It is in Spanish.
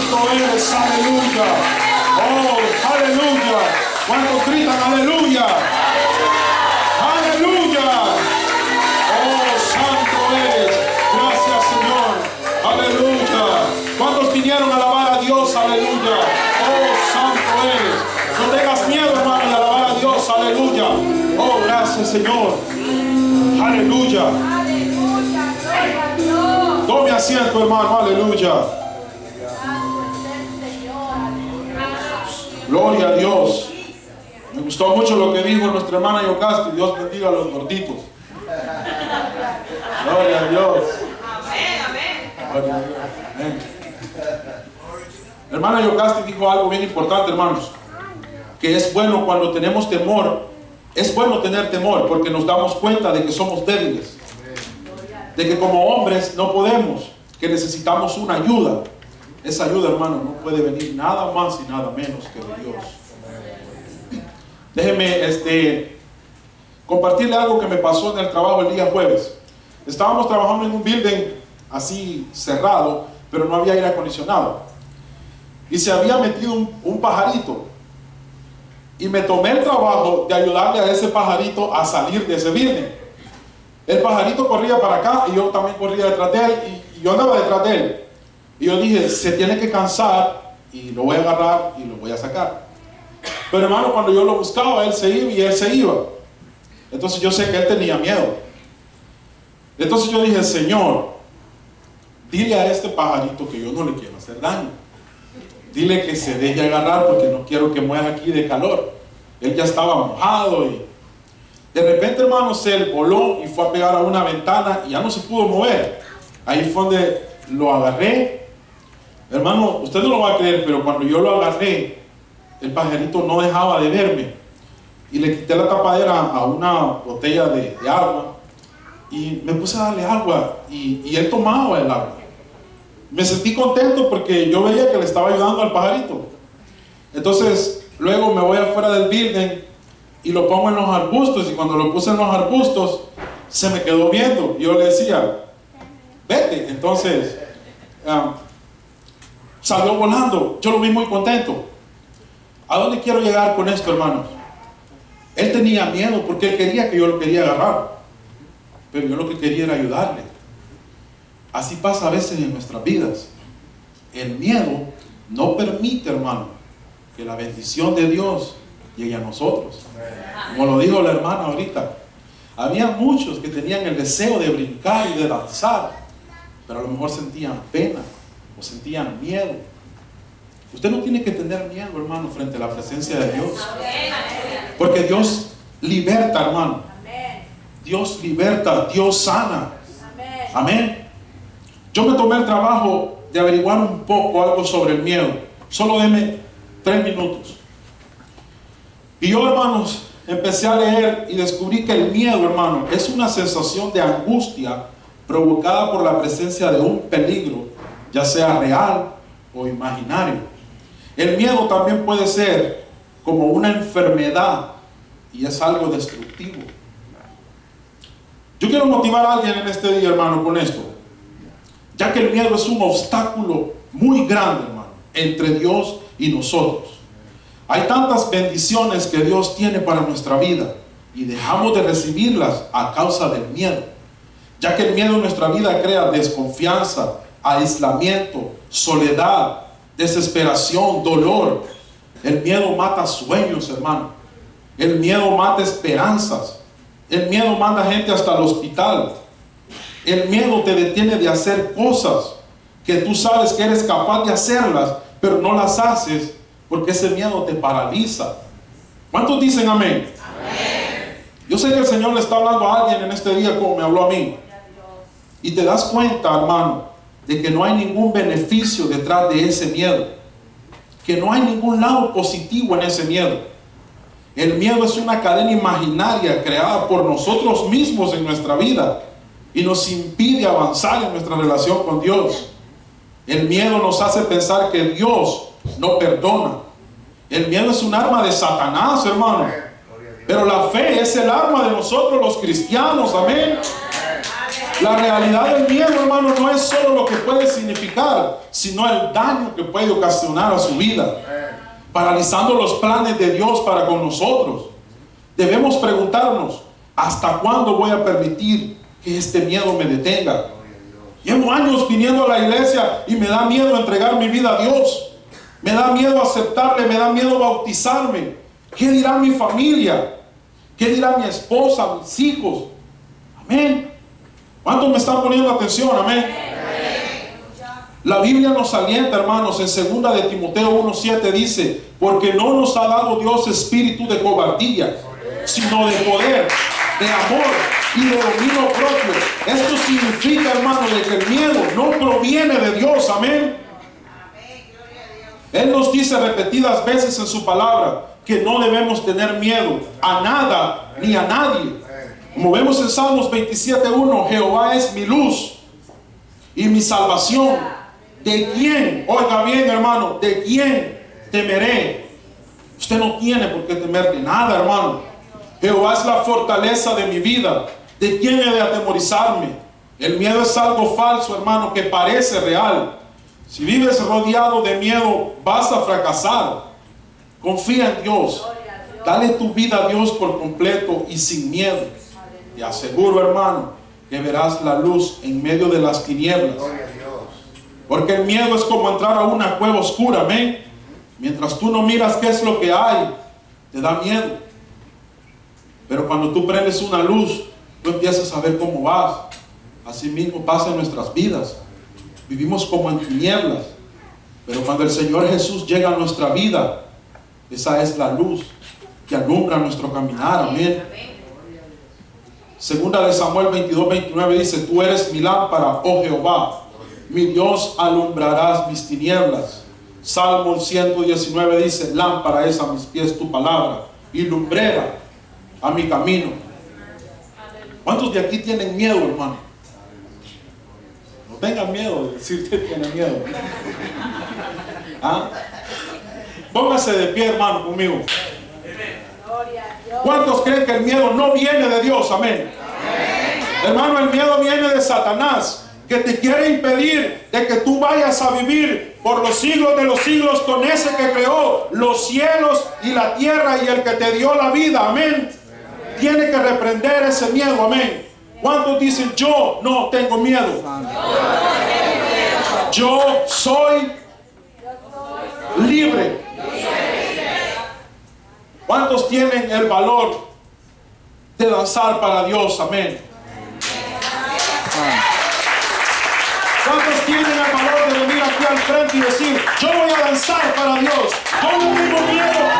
santo eres, aleluya. Oh, aleluya. ¿Cuántos gritan aleluya? Aleluya. Oh, santo eres. Gracias, Señor. Aleluya. ¿Cuántos vinieron a alabar a Dios? Aleluya. Oh, santo eres. No tengas miedo, hermano, de alabar a Dios. Aleluya. Oh, gracias, Señor. Aleluya. Tome asiento, hermano. Aleluya. Gloria a Dios. Me gustó mucho lo que dijo nuestra hermana Yocasti. Dios bendiga a los gorditos. Gloria a Dios. Gloria a Dios. Amén. La hermana Yocasti dijo algo bien importante, hermanos, que es bueno cuando tenemos temor. Es bueno tener temor porque nos damos cuenta de que somos débiles, de que como hombres no podemos, que necesitamos una ayuda. Esa ayuda, hermano, no puede venir nada más y nada menos que de Dios. Déjeme compartirle algo que me pasó en el trabajo el día jueves. Estábamos trabajando en un building así cerrado, pero no había aire acondicionado. Y se había metido un pajarito. Y me tomé el trabajo de ayudarle a ese pajarito a salir de ese building. El pajarito corría para acá y yo también corría detrás de él y yo andaba detrás de él. Y yo dije, se tiene que cansar y lo voy a agarrar y lo voy a sacar. Pero hermano, cuando yo lo buscaba, él se iba y él se iba. Entonces yo sé que él tenía miedo. Entonces yo dije, Señor, dile a este pajarito que yo no le quiero hacer daño. Dile que se deje agarrar porque no quiero que muera aquí de calor. Él ya estaba mojado y de repente, hermano, se voló y fue a pegar a una ventana y ya no se pudo mover. Ahí fue donde lo agarré. Hermano, usted no lo va a creer, pero cuando yo lo agarré, el pajarito no dejaba de verme. Y le quité la tapadera a una botella de agua y me puse a darle agua y él tomaba el agua. Me sentí contento porque yo veía que le estaba ayudando al pajarito. Entonces, luego me voy afuera del building y lo pongo en los arbustos. Y cuando lo puse en los arbustos, se me quedó viendo. Yo le decía, vete. Entonces, salió volando. Yo lo vi muy contento. ¿A dónde quiero llegar con esto, hermanos? Él tenía miedo porque él quería que yo lo quería agarrar. Pero yo lo que quería era ayudarle. Así pasa a veces en nuestras vidas. El miedo no permite, hermano, que la bendición de Dios llegue a nosotros. Como lo dijo la hermana ahorita, había muchos que tenían el deseo de brincar y de danzar, pero a lo mejor sentían pena o sentían miedo. Usted no tiene que tener miedo, hermano, frente a la presencia de Dios, porque Dios liberta, hermano. Dios liberta, Dios sana. Amén. Yo me tomé el trabajo de averiguar un poco algo sobre el miedo. Solo deme 3 minutos. Y yo, hermanos, empecé a leer y descubrí que el miedo, hermano, es una sensación de angustia provocada por la presencia de un peligro, ya sea real o imaginario. El miedo también puede ser como una enfermedad y es algo destructivo. Yo quiero motivar a alguien en este día, hermano, con esto. Ya que el miedo es un obstáculo muy grande, hermano, entre Dios y nosotros. Hay tantas bendiciones que Dios tiene para nuestra vida y dejamos de recibirlas a causa del miedo. Ya que el miedo en nuestra vida crea desconfianza, aislamiento, soledad, desesperación, dolor. El miedo mata sueños, hermano. El miedo mata esperanzas. El miedo manda gente hasta el hospital. El miedo te detiene de hacer cosas que tú sabes que eres capaz de hacerlas, pero no las haces porque ese miedo te paraliza. ¿Cuántos dicen amén? Amén. Yo sé que el Señor le está hablando a alguien en este día como me habló a mí. Y te das cuenta, hermano, de que no hay ningún beneficio detrás de ese miedo. Que no hay ningún lado positivo en ese miedo. El miedo es una cadena imaginaria creada por nosotros mismos en nuestra vida y nos impide avanzar en nuestra relación con Dios. El miedo nos hace pensar que Dios no perdona. El miedo es un arma de Satanás, hermano. Pero la fe es el arma de nosotros los cristianos, amén. La realidad del miedo, hermano, no es solo lo que puede significar, sino el daño que puede ocasionar a su vida, paralizando los planes de Dios para con nosotros. Debemos preguntarnos, ¿hasta cuándo voy a permitir que este miedo me detenga? Llevo años viniendo a la iglesia y me da miedo entregar mi vida a Dios. Me da miedo aceptarle, me da miedo bautizarme. ¿Qué dirá mi familia? ¿Qué dirá mi esposa, mis hijos? Amén. ¿Cuántos me están poniendo atención? Amén. La Biblia nos alienta, hermanos, en 2 de Timoteo 1:7 dice, porque no nos ha dado Dios espíritu de cobardía, sino de poder, de amor y de dominio propio. Esto significa, hermano, de que el miedo no proviene de Dios. Amén. Él nos dice repetidas veces en su palabra que no debemos tener miedo a nada ni a nadie. Como vemos en Salmos 27:1, Jehová es mi luz y mi salvación. ¿De quién? Oiga bien, hermano, ¿de quién temeré? Usted no tiene por qué temer de nada, hermano. Jehová es la fortaleza de mi vida. ¿De quién he de atemorizarme? El miedo es algo falso, hermano, que parece real. Si vives rodeado de miedo, vas a fracasar. Confía en Dios. Dale tu vida a Dios por completo y sin miedo. Te aseguro, hermano, que verás la luz en medio de las tinieblas. Porque el miedo es como entrar a una cueva oscura, amén. Mientras tú no miras qué es lo que hay, te da miedo. Pero cuando tú prendes una luz, tú empiezas a ver cómo vas. Así mismo pasa en nuestras vidas. Vivimos como en tinieblas. Pero cuando el Señor Jesús llega a nuestra vida, esa es la luz que alumbra nuestro caminar, amén. Segunda de Samuel 22:29 dice, tú eres mi lámpara, oh Jehová, mi Dios, alumbrarás mis tinieblas. Salmo 119 dice, lámpara es a mis pies tu palabra y lumbrera a mi camino. ¿Cuántos de aquí tienen miedo, hermano? No tengan miedo de decir que tienen miedo. ¿Ah? Póngase de pie, hermano, conmigo. ¿Cuántos creen que el miedo no viene de Dios? Amén. Hermano, el miedo viene de Satanás, que te quiere impedir de que tú vayas a vivir por los siglos de los siglos con ese que creó los cielos y la tierra y el que te dio la vida. Amén. Tiene que reprender ese miedo. Amén. ¿Cuántos dicen yo no tengo miedo? Yo soy libre. ¿Cuántos tienen el valor de danzar para Dios? Amén. ¿Cuántos tienen el valor de venir aquí al frente y decir, yo voy a danzar para Dios? Yo no tengo miedo